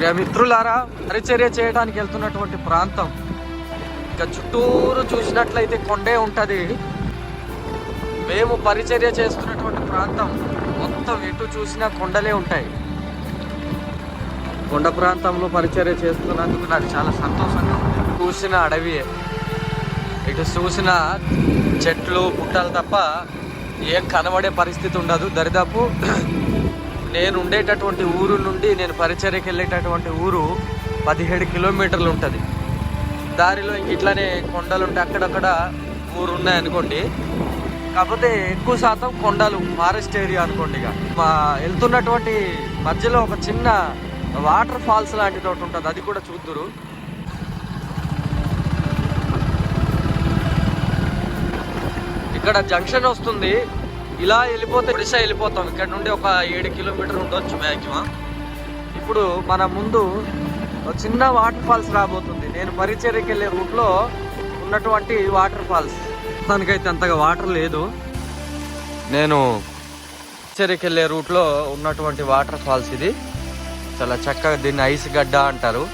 ప్రియమిత్రులారా, పరిచర్య చేయడానికి వెళ్తున్నటువంటి ప్రాంతం ఇక చుట్టూరు చూసినట్లయితే కొండే ఉంటుంది. మేము పరిచర్య చేస్తున్నటువంటి ప్రాంతం మొత్తం ఎటు చూసినా కొండలే ఉంటాయి. కొండ ప్రాంతంలో పరిచర్య చేస్తున్నందుకు నాకు చాలా సంతోషంగా ఉంది. చూసిన అడవియే, ఇటు చూసిన చెట్లు పుట్టలు తప్ప ఏం కనబడే పరిస్థితి ఉండదు. దరిదాపు నేను ఉండేటటువంటి ఊరు నుండి నేను పరిచర్యకి వెళ్ళేటటువంటి ఊరు 17 కిలోమీటర్లు ఉంటుంది. దారిలో ఇట్లానే కొండలు ఉంటాయి, అక్కడక్కడ ఊరు ఉన్నాయనుకోండి. కాకపోతే ఎక్కువ శాతం కొండలు, ఫారెస్ట్ ఏరియా అనుకోండి. ఇక మా వెళ్తున్నటువంటి మధ్యలో ఒక చిన్న వాటర్ ఫాల్స్ లాంటిది ఒకటి ఉంటుంది, అది కూడా చూద్దురు. ఇక్కడ జంక్షన్ వస్తుంది, ఇలా వెళ్ళిపోతే ఒడిశా వెళ్ళిపోతాం. ఇక్కడ నుండి ఒక 7 కిలోమీటర్ ఉండొచ్చు మ్యాక్సిమం. ఇప్పుడు మన ముందు ఒక చిన్న వాటర్ ఫాల్స్ రాబోతుంది. నేను పరిచర్యకి వెళ్ళే రూట్లో ఉన్నటువంటి వాటర్ ఫాల్స్. దానికైతే అంతగా వాటర్ లేదు. నేను పరిచర్యకి వెళ్ళే రూట్లో ఉన్నటువంటి వాటర్ ఫాల్స్ ఇది. చాలా చక్కగా, దీన్ని ఐస్ గడ్డ అంటారు.